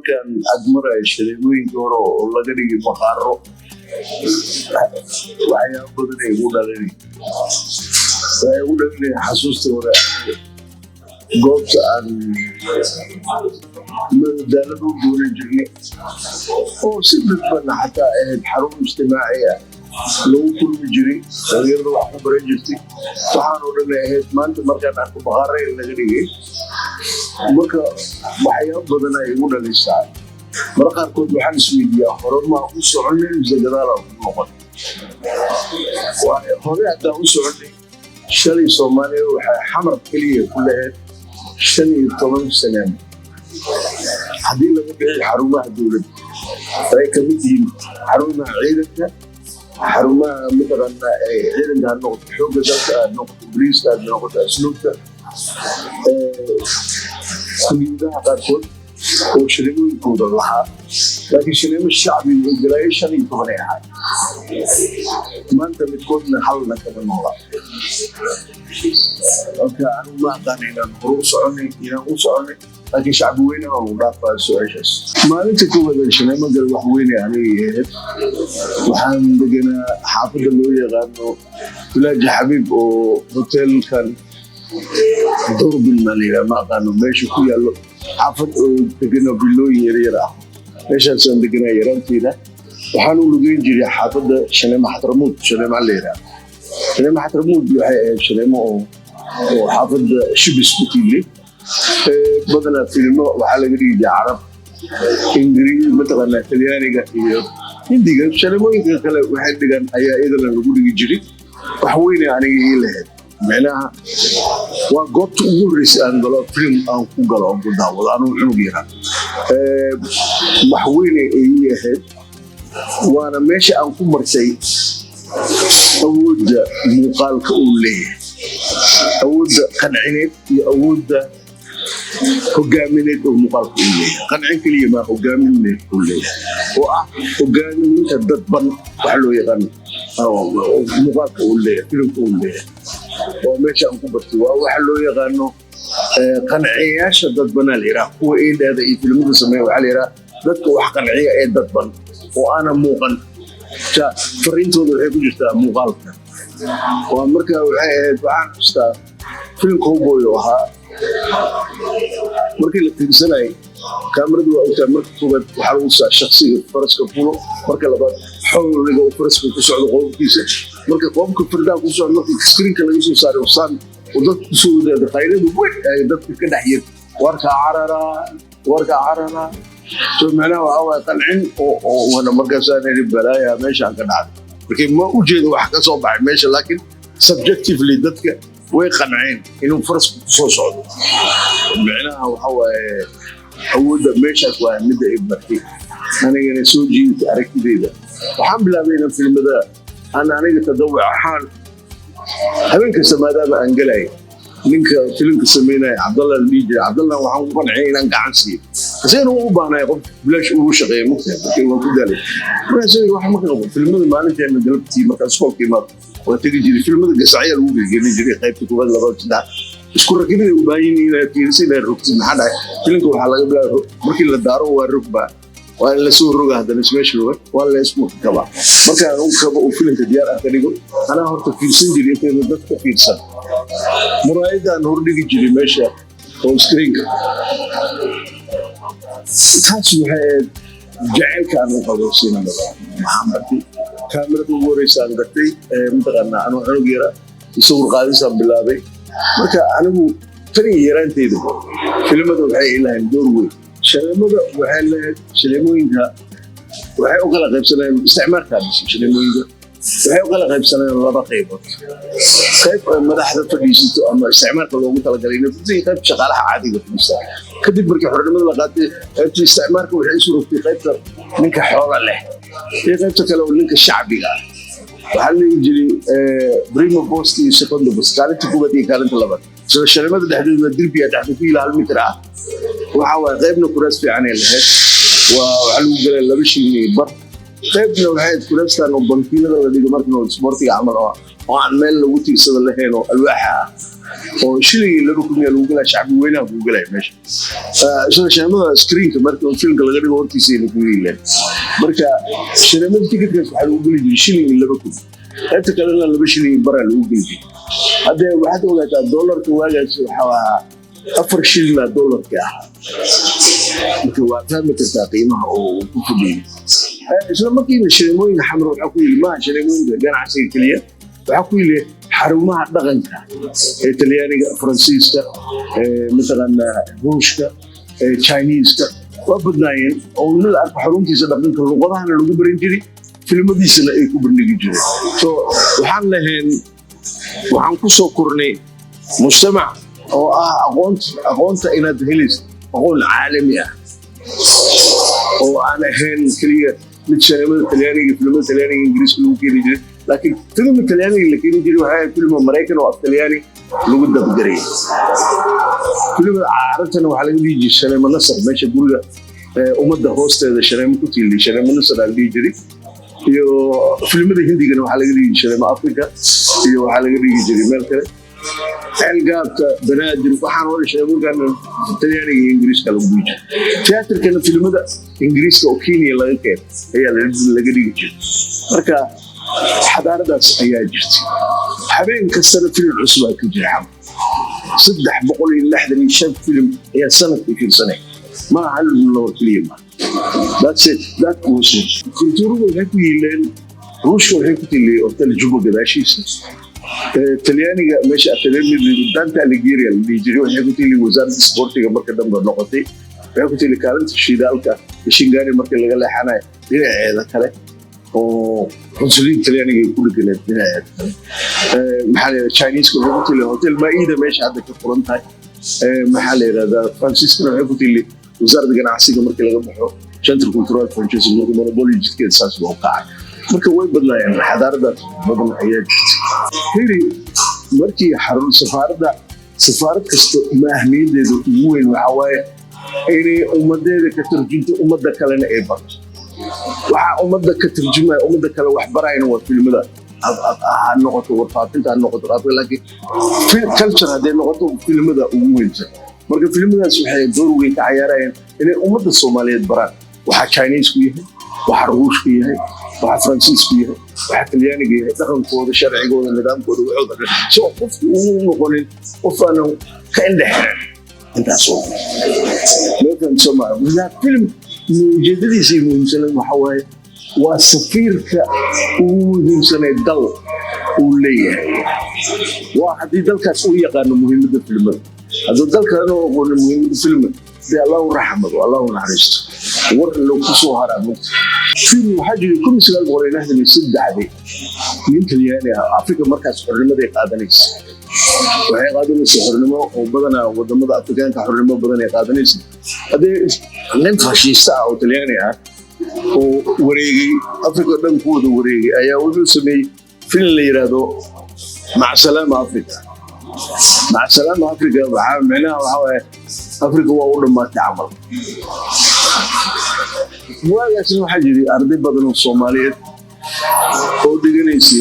markaan agmarayo shareemooyinka hore oo laga dhigay maqaaro waxyaabo badan ay igu dhalinay xasuusta hore goobta aan madaalada u doonan jirnay oo si dadbana xataa ahayd xarun ijtimaaci ah lagu kulmi jiray dhalinyarada wax ku baran jirtay waxaan oo dhan ahayd maanta markaan arko maqaaro in laga dhigay marka waxyaabo badan ay igu dhalaysaa marka qaarkood waxaan isweydiiyaa hore maa u soconay mise gadaala ku noqon hore haddaan u soconay shalay soomaaliya waxay xamar keliya ku lahayd 15 sano haddii laga bixi xarumaha dowladda ay ka mid yihiin xarumaha ciidanka xarumaha mataqaana ciidanka ha noqoto xoogga dalka ha noqoto boliiska ha noqoto asluubta kuliyadaha qaarkood oo shareemooyinkooda lahaa laakiin shareemo shacbi oo galaayo 15 ay ahayd maanta midkoodna halna kama noolaa marka anigu ma aqaan inaan hore u soconay laakiin shacbi weyne oo lagu dhaafaa su-aashaas maalinta koowaad shareemo gal wax weyne anigay ahayd waxaan deganaa xaafadda loo yaqaano bilaaji xabiib oo hoteelkan durbil maa layidhaha ma aqaano meesha ku yaallo xaafad oo degano bilooyin yaryar ah meeshaasaan deganaa yaraanteeda waxaan u lugeyn jiray xaafadda shaneemo xatramuud shaneemo layidhaha shaneemo xatramuud waxay ahayd shaneemo oo xaafadda shibis ku tiilay badanaa filmo waxaa laga dhigi jiray carab ingiriis mataqaanaa talyaaniga iyo hindiga shaneemooyinka kale waxay dhigan ayaa iyadana lagu dhigi jiray wax weyne aniga ii lahayd معناها وقت ورث أن قالوا فيلم أن قالوا أبو داود أنا عنقيرا محويني هي هاد وأنا ماشي أن كمرتي أود مقال كأولي أود قنعيني أود هجاميني ومقال كأولي قنعين كلية ما هجاميني كأولي وهجاميني تدبن وحلو يغني أو مقال كأولي فيلم كأولي وماشي أنكم برتوا وحلو يغنوا قنعياش ضدبنا العراق هو إيه هذا إيه في المدرسة سميه وعلى العراق ضدك وح قنعية إيه ضدبن وأنا موقن شا فرينتو ذو هيك جستا مغالطة وأمريكا وعيد وعن جستا فيلم كوبوي وها مركي اللي في سنة كاميرا دو أوتا مركي كوبت وحروسة شخصية فرس كفولو مركي لبعض حول لقوا فرس كفوسو على قوم كيسة مركي قوم كفردان كفوسو على مركي سكرين كلا يسو صار وصان وضد كفوسو ده خيرين وبوي ضد كده حير وركا عررا شو معناه هو طلعين وانا مركي ساني البلايا ماشي عن كده مركي ما وجد واحد صوب ماشي لكن subjectively ضدك ويقنعين إنه فرس كفوسو صعد معناه هو أود ماشك ومدة إبرتي أنا جالس سوجي تعرف كذا وحمد الله بينا في المدى أنا تدوع حال هذيك السماء ما أنجلي منك فيلم كسمينا عبد الله البيجي عبد الله وحنا قنعين أنك عنسي زين هو بانا يقول بلاش هو شغال مكتب كيما كذلك ما زين واحد مكتب في المدى ما نجي أنا قلبتي ما كان سكول كيما وتيجي في المدى قصعية الأولى جري خايف تقول الله ده isku rakibay u baahin inay fiirsadeen rugtin hada filimka waxa laga bilaabo markii la daaro waa rugba waa la soo roga hadana ismeesho waa la isku kaba marka uu kaba uu filimka diyaar ah ka dhigo ana horta fiirsan jiray inta dadka fiirsan muraayada hordhigi jiray meesha oo screen taas waxay jaceelka aan qabo sinada maxamed kaamirada ugu horeysan gatay mudaqana anu xog yara isoo qaadisa bilaabay marka anigu tan yaraanteedu filimada waxay ilaahay door weyn shareemada waxay leedahay shareemooyinka waxay u kala qaybsanayaan isticmaalka shareemooyinka waxay u kala qaybsanayaan laba qaybood qayb madaxda fadhiisto ama isticmaalka loogu talagalay inay qayb shaqaalaha caadiga fadhiista kadib markii xornimada la qaatay qaybta isticmaalka waxay isu rogtay qaybta ninka xoola leh iyo qaybta kale oo ninka shacbiga ah waxaa la yiri primo post iyo secondo post kaalinta koowaad iyo kaalinta labaad soo shareemada dhexdeeda dirbiga dhexdeeda ku ilaa hal mitir ah waxa waa qaybna kuraas fiican ay lahayd waxa lagu galay 2 shilin bar qaybna waxay kuraastan oo bankiilada la dhigo markii sportiga camal oo aan meel lagu tiirsado lahayn oo alwaaxa oo shilling lagu kumiya lagu galaa shacbi weynaha lagu galay meesha sida shaamada screenka marka filmka laga dhigo hortiisa lagu leeyahay marka shineemada ticketka waxa lagu gali jiray shilling lagu kumiya inta kale laba shilling bara lagu gali hadda waxaad ogaataa dollarka waagaas waxa 4 shilling dollarka ah marka waa fahmi kartaa qiimaha oo ku fadhiyo isla markiina shineemooyinka xamar waxa ku yiri ma shineemooyinka ganacsiga kaliya waxa ku yiri xarumaha dhaqanka ee Talyaaniga Faransiiska مثلا روشka Chinese-ka waa badnaayeen oo la arko xaruntiisa dhaqanka luqadaha lagu baran jiray filmadiisana ay ku bandhigi jireen so waxaan ku soo kornay mujtamac oo aqoonta inaad helayso aqoon caalami ah oo aan ahayn kaliya mid shineemada Talyaaniga filmada Talyaaniga Ingiriiska lagu keeni jiray laakiin filmada Talyaaniga la keeni jiray waxa filmo Mareykan oo Talyaani lagu dabgaray filmada Carabtana waxa laga dhigi jiray shineemo nasr meesha guriga ummadda hoosteeda shineemo ku tiilay shineemo nasr la dhigi jiray iyo filmada Hindigana waxa laga dhigi jiray shineemo Afrika iyo waxa laga dhigi jiray meel kale الجابتا بنادر وحنا ولا شيء يقول كان تلياني إنجليز كلام بيجي تياتر كان فيلم ده إنجليز كأوكيني الله يكير هي اللي قديم جد مركا حضارة ده هي جد حبين كسر فيلم عصبة كجري حم صدق بقول اللحظة اللي شاف فيلم هي سنة في سنة ما علم الله كلمة that's it that was it كنت روح هيك يلين روش هيك اللي قلت له جوبا قداشيس Talyaaniga meesha Talyaaniga danta Algeria اللي يجري waxay ku tili wasaaradda sportiga marka dambe noqotay waxay ku tili kaalinta shidaalka Shingaani marka laga leexanayo dhinaceeda kale oo consulate Talyaaniga ku dhiganay dhinaceeda maxaa Chinese ku tili hotel Maida meesha hadda ka furan tahay maxaa la yiraahdaa Francisco waxay ku tili wasaaradda ganacsiga marka laga baxo Central Cultural Franchise Monopoly jidkeed saas loo qaaday marka way badnaayeen xadaarada badan ayaa jirtay markii xarun safaarad kasta ma ahmiyadeedu ugu weyn waxa waaye inay ummadeeda ka tarjunto ummadda kalena ay barto waxa ummadda ka tarjumay ummadda kale wax barayna waa filmada noqoto warfaafinta noqoto laakiin film culture hadday noqoto filmada ugu weyn marka filmadaas waxay door weyn ka ciyaarayaan inay ummadda Soomaaliyeed baraan waxa Chinese ku yahay waxa Ruush ku yahay waxa Francisco yahay waxa Talyaaniga yahay dhaqankooda sharcigooda nidaamkooda wuxuu soo qofku uu noqonin qof aan ka indhaxan intaas oo laakiin Soomaaliya film muujadadiisa muhiimsan waxa waaye waa safiirka ugu muhiimsan ee dal uu leeyahay waa hadii dalkaas uu yaqaan muhiimadda filmada hadii dalkaas uu aqoon muhiimadda filmada si Allah rahmado Allah naxariisto war loo ku soo haraamo film waxa كم سؤال قولنا هذا من سد عادي يمكن يعني أفريقيا مركز حرمة قادنيس وهي قادنيس حرمة وبدنا ودمنا أفريقيا كحرمة بدنا قادنيس هذا لين فاشيستا أو تلياني وريجي أفريقيا دم كود وريجي أيا وجود سمي فين اللي يرادو مع سلامة أفريقيا مع سلامة أفريقيا وعاملنا وهو أفريقيا وأول ما تعمل واجهنا حاجة أرضي بدن الصومالية oo dhiganaysi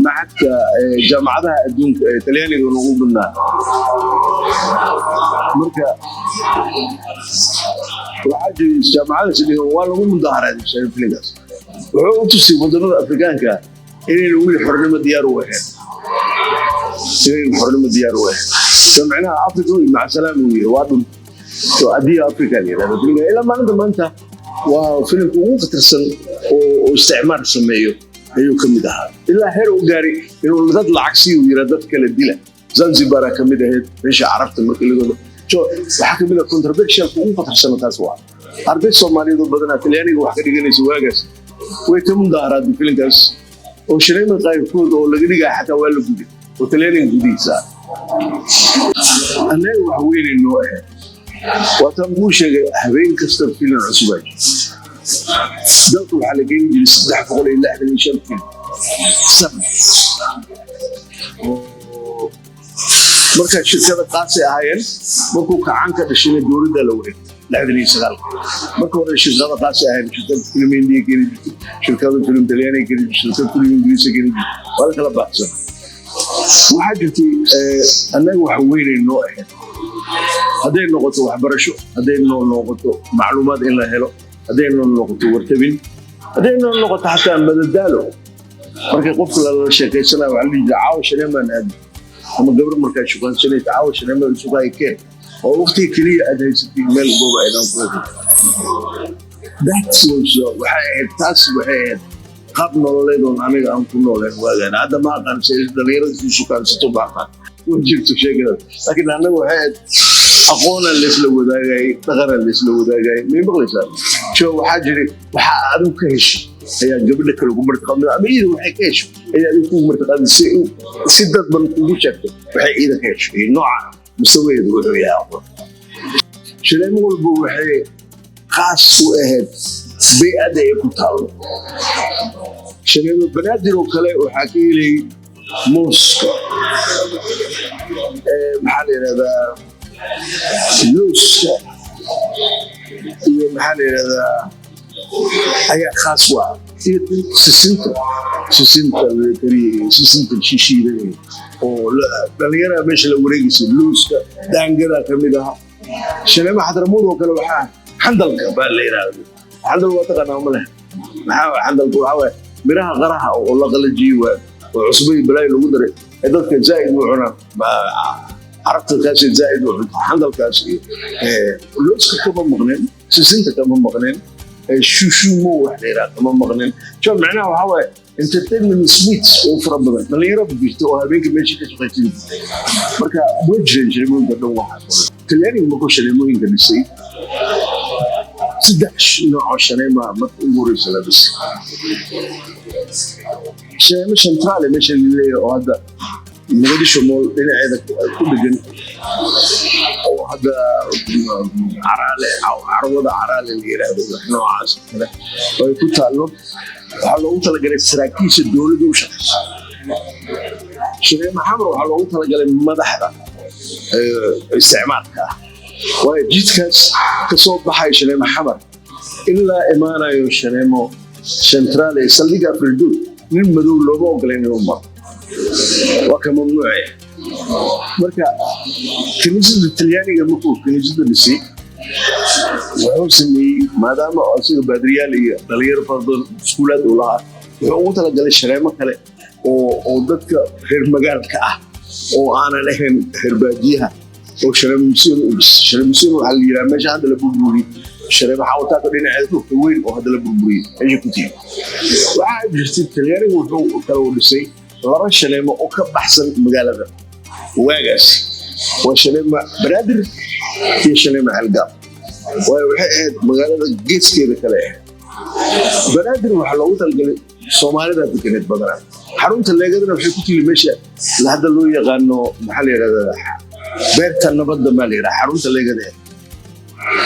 macadka jaamacadaha adduunka ee Talyaaniga lagu badnaa marka waxa jiray jaamacadaha sidoo waa lagu mudaharaaday shayfligaas wuxuu u tusay wadamada Afrikaanka inay lagu xornimo diyaar u ahayn jaamacadaha Afrika maca salaam waa dhun soo adii Afrika ila maanta waa filimku ugu qatarsan oo isticmaar sameeyo ayuu kamid ahaa ilaa heer uu gaari inuu dad lacag siiyo yira dad kala dila Zanzibar kamid ahayd meesha Carabta markii lagu waxa kamid ah controversial ugu qatarsan taas waa arday Soomaaliyeed badan Talyaaniga wax ka dhiganaysa waagaas way ka mudaharad filimkaas oo shireema qaybkood oo laga dhigay xataa waa la guday oo Talyaaniga gudiisa anay wax weyn inoo ah وتنقول شيء هبين كستر فيلم عصباج دلتو على جيم جلس دحق قولي الله من يشاركين سم مركز شركة قاسي هاين مركو كعنك تشين الدور ده لوري لعدني شغال مركو الشركة قاسي هاين شركة فيلم هندي كذي شركة فيلم تلياني كذي شركة فيلم إنجليزي كذي ولا كلا بحث وحاجتي أنا وحويني النوع هذين نقطة وحبرشوا هذين نقطة معلومات إلا هلو هذين نقطة ورتبين هذين نقطة حتى بدالو markay qofka la sheekeysanayo waxa la yidhi caawashan ama aad ama gabar markay shukaansanay caawashan ama suuqay keen oo waqti kaliya aad haysatay meel goob ay dhan ku that's also waxay taas waxay qab nololeed oo aniga aan ku noolahay waagaan hadda ma aqaan sida dhalinyarada shukaansato baaqa oo jirto sheegada laakiin anagu waxay aqoon la isla wadaagay dhaqan la isla wadaagay ma maqlaysaa soo waxa jiri waxa aad u ka heshay ayaa gabadha kale ugu martaqaamay ama iyada waxay ka hesho ayaa ugu martaqaamay si dad ban ugu sheegto waxay iyada ka hesho nooca musaweedu wuxuu yahay shaleemo walba waxay khaas u ahayd bay'ada ay ku taalo shaleemo banaadir oo kale waxaa ka helay mooska maxaa la yidhahdaa looska iyo maxaa la yidhahdaa ayaa khaas waa sisinta shishiida oo dhalinyarada meesha la wareegaysa luuska daangada ka mid aha shaleema xadramuud oo kale waxaa xandalka baa la yidhaahdo xandal waa taqaanaa ma leh maxaa xandalka waxaa waaye miraha qaraha oo la qalajiyo waa oo cusbay balaayo lagu daray ee dadka zaa'id u cunaa carabta kaasi zaa'id u cunta xandalkaas luuska kama maqneen sisinta kama maqneen شو وحديرات ما مغنين شو معناه هو entertainment suites وفربنا اللي يربي بيشتوا هذيك ماشي كشغلتين مركا وجه جريمون بدون واحد تلاقي ما كوش جريمون كنسي صدقش نوع شنيمة ما تقول رسالة بس شيء مش سنترالي مش اللي هذا نقدر شمول هنا هذا كل جن وهذا عرالة أو عروضة عرالة اللي يرادوا إحنا عاصم كذا ويكون تعلم حلو تلاقي السراكيش الدولة دو شخص شريمة حمر حلو تلاقي المدحرة استعمار كا وجيت كصوب بحي شريمة حمر إلا إمانة يشريمه سنترالي سليقة في الدول من مدول لبوق لين يوم وكممنوعي marka kaniisada Talyaaniga markuu kaniisada dhisay wuxuu sameeyay maadaama asiga baadriyaal iyo dhalinyaro badan iskuulada u lahaa wuxuu ugu talagalay shareemo kale oo dadka reer magaalka ah oo aanan ahayn reer baadiyaha oo shareemsiin waxa la yiraahdaa meesha hadda la burburiyo shareemo xawtaaka dhinaceeda ku weyn oo hadda la burburiyo ay ku tii waxa jirtay Talyaaniga wuxuu kala dhisay laba shaleemo oo ka baxsan magaalada واجس وشلمة برادر في شلمة علقة وواحد مقالة جيس كذا كله برادر وحلوته الجل سومالي ده كانت بدرة حرمت اللي قدرنا في كتير مشى لهذا اللي يغنوا محلي هذا بيت النبض مالي راح حرمت اللي قدر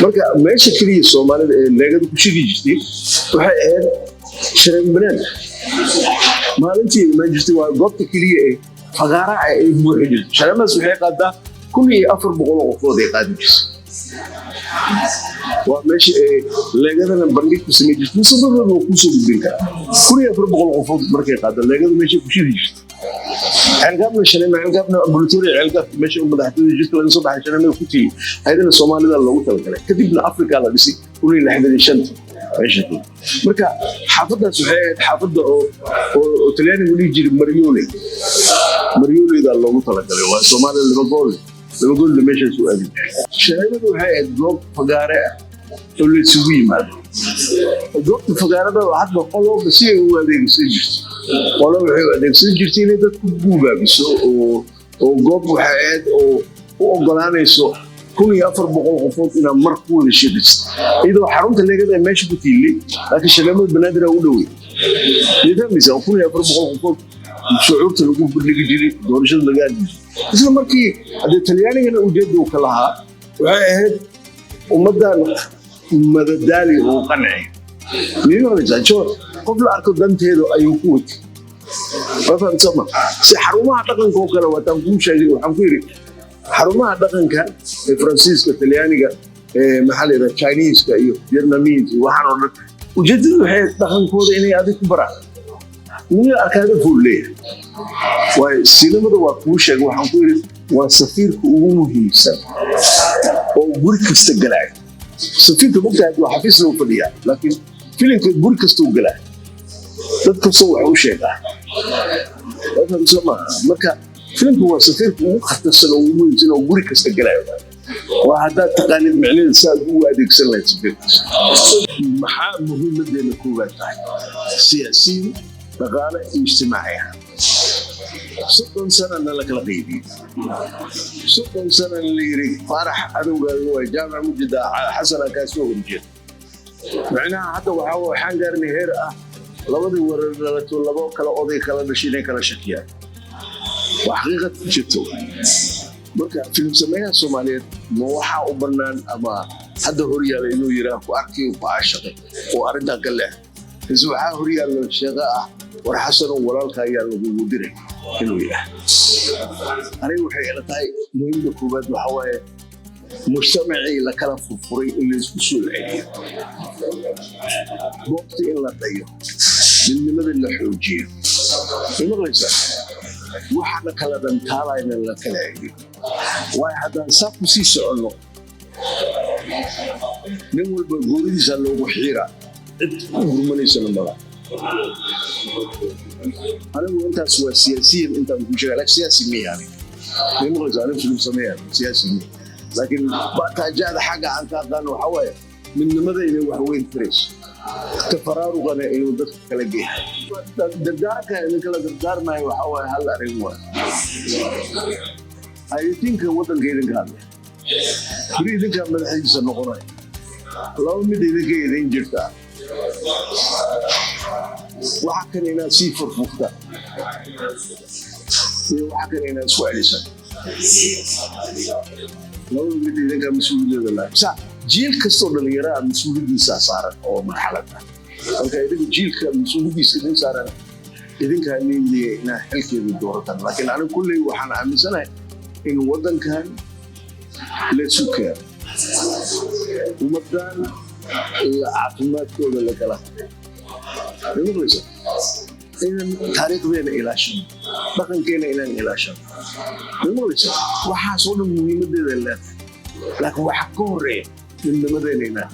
مركا ماشي كذي سومالي اللي قدر كل شيء جديد واحد شلمة برادر ما أنتي ما جستي وقت كذي فقارة موحدة شلمة سوحي قادة كل أفر بقول غفوض قادة جس وماشي لقدنا نبرنيك بسمي جس نصدر له كوسو بالبنكة كل أفر بقول غفوض مركي قادة لقدنا ماشي كوشي جس علقابنا شلمة علقابنا بلوتوري علقاب ماشي مدحتوي جس لأن صبح شلمة كوتي هيدا الصومالي ده اللي وصل كله كتبنا أفريقيا على بسي كل اللي حدا يشنت عيشته مركا حافظنا سوحي حافظنا وتلاني ولي يجي مريولي ده الله وصل كله والصومالي اللي بقول لمشي سؤالي شايفه هاي الجوب فقارة اللي تسويه ما الجوب فقارة ده واحد بقوله بس هو هذا السجل والله هو هذا السجل تيني ده كبوبة بس وجوب وحياة وقلنا يسوع كل يفر بقول غفوت إلى مركول الشيء إذا حرمت اللي كده ماشي بتيلي لكن شلمه البنادر أولوي يفهم إذا كل يفر بقول غفوت شعورت الوقوف باللي جري دورش اللي قاعد بس مركي هذا التلياني أنا وجده وكلها وعهد ومدى مدى وقنعي مين هذا شو قبل أركض دمت هذا أيوكوت ما فهمت سما سحروا أعتقد كوكلا وتنقوم شيء وحنفيري حروا أعتقد كان فرانسيس كتلياني محل هذا تشاينيز كأيو فيتناميز وحنا وجدوا هاي أعتقد كود إني هذا كبرى nin arkaada fuuleeya waayo sinimada waa kuu sheegay waxaan ku yidhi waa safiirka ugu muhiimsan oo guri kasta galaya safiirka mogtahay waa xafiisna u fadhiyaa laakiin filimka guri kasta u galaya dad kasta wax u sheegaa marka filimku waa safiirka ugu khatarsan oo ugu muhiimsan oo guri kasta galaya waa haddaad taqaanid micnaheeda saad ugu adeegsan lahayd safiirkaas maxaa muhiimadeena koowaad tahay siyaasiyin dhaqaale iyo ijtimaaci ah 60 سنة لك لقيدي 60 سنة اللي يريد فرح أدوغا جامع مجد حسن كاسوغ مجد معناها حتى وحاو حانقرني هيرأة لبدي ورلتو لبو كلا أوضي كلا نشيني كلا شكيا وحقيقة جدتو مركا فيلم سميها الصوماليات موحا وبنان أما حتى هوريا لإنو يراه وأركي وبعاشقي وأرنتا كله إسوحا هوريا للشغاء ورحسن ورالك أيان لغو inuu yahay aniga waxay ila tahay muhiimada koobaad waxa waaye mujtamacii la kala furfuray in la isku soo celiyo waqti in la dayo midnimada la xoojiyo imaqlaysa waxa la kala dantaalayna la kala celiyo waayo haddaan saa ku sii soconno nin walba gooridiisa loogu xiira cid u gurmanaysana mala أنا وأنت سياسيين أنت مش لك سياسي مي يعني ما أنا فيلم سميها سياسي مي لكن بعد جاء حاجة عن كذا وحواي من ماذا إلى وحوين فريش تفرار وغنى إنه ده كلاجيه الدار كان كلا الدار ما يحواي هلا ريموا I think وطن كيدن كان بريدن كان من حين سنقرأ لو مدينة كيدن جرتا waxa kale inaad sii furfurta waxa kale inaad isku celisan labada mid idinka mas-uuliyadda laabsa jiil kastoo dhallinyaraha mas-uuliyaddiisa saaran oo marxaladda marka idinka jiilka mas-uuliyaddiisa idin saaran idinkaa niindiya inaa xilkeeda doorataan laakiin anigu kulley waxaan aaminsanahay in waddankan laysu keeno ummadan iyo caafimaadkooda la kala نقولش إن تاريخ بين إلاشين بقى كنا إلى إلاشين نقولش وحصل مهم جدا لكن وحكوري من مدينة